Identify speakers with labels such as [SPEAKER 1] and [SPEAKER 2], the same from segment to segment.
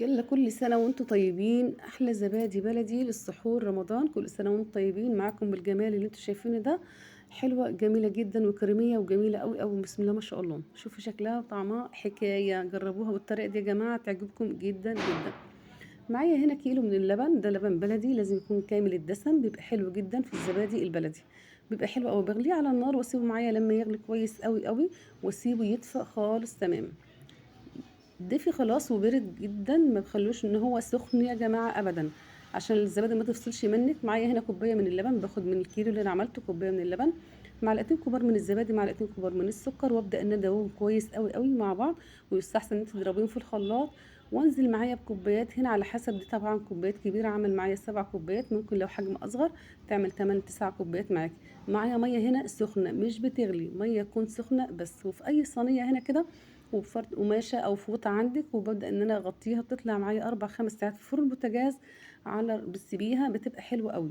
[SPEAKER 1] يلا كل سنة وانتم طيبين. احلى زبادي بلدي للسحور رمضان. كل سنة وانتم طيبين، معاكم بالجمال اللي انتم شايفينه ده. حلوة جميلة جدا وكريمية وجميلة قوي قوي، بسم الله ما شاء الله. شوفوا شكلها وطعمها حكاية، جربوها بالطريقة دي يا جماعة تعجبكم جدا جدا. معايا هنا كيلو من اللبن، ده لبن بلدي لازم يكون كامل الدسم، بيبقى حلو جدا في الزبادي البلدي. بيبقى حلو قوي. بغليه على النار واسيبه معايا لما يغلي كويس قوي قوي، واسيبه يدفى خالص تمام. دافي خلاص وبارد جدا، ما تخلوش ان هو سخن يا جماعه ابدا، عشان الزبادي ما تفصلش منك. معايا هنا كوبايه من اللبن، باخد من الكيلو اللي انا عملته كوبايه من اللبن، معلقتين كبار من الزبادي، معلقتين كبار من السكر، وابدا ان ادوبهم كويس قوي قوي مع بعض. ويستحسن ان انت تضربيهم في الخلاط. وانزل معايا بكوبايات هنا على حسب، دي طبعا كوبايات كبيره، عامل معايا 7 كوبايات، ممكن لو حجم اصغر تعمل 8 9 كوبايات معاكي. معايا ميه هنا سخنه مش بتغلي، ميه تكون سخنه بس، وفي اي صينيه هنا كده، وبفرد قماشة أو فوطة عندك، وببدأ إن أنا أغطيها. بتطلع معايا 4 5 ساعات في فرن البوتاجاز، على بتسيبيها بتبقى حلوة قوي.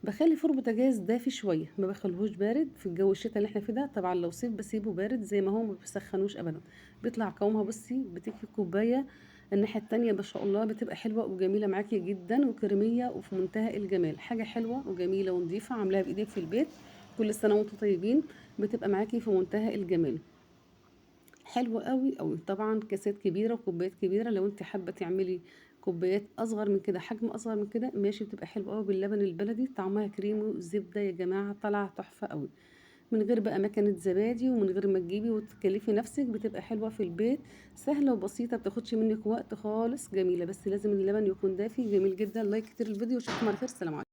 [SPEAKER 1] بخلي فرن البوتاجاز دافي شوية، ما بخليهوش بارد في الجو الشتاء اللي احنا فيه ده. طبعا لو صيف بسيبه بارد زي ما هو، ما بسخنوش أبدا. بيطلع قوامها بصي، بتكفي كوباية. الناحية التانية ما شاء الله بتبقى حلوة وجميلة معاكي جدا وكريمية وفي منتهى الجمال. حاجة حلوة وجميلة ونظيفة، عاملاها بإيدك في البيت. كل سنة وانتم طيبين. بتبقى معاكي في منتهى الجمال. حلو قوي قوي. طبعا كاسات كبيره وكوبايات كبيره، لو انت حابه تعملي كوبايات اصغر من كده، حجم اصغر من كده ماشي، بتبقى حلوه قوي باللبن البلدي، طعمها كريمي والزبده يا جماعه طالعه تحفه قوي. من غير بقى مكنه زبادي، ومن غير ما تجيبي وتكلفي نفسك، بتبقى حلوه في البيت. سهله وبسيطه، بتاخدش منك وقت خالص، جميله. بس لازم اللبن يكون دافي. جميل جدا. لايك كتير الفيديو، واشوفكم على خير. سلام عليكم.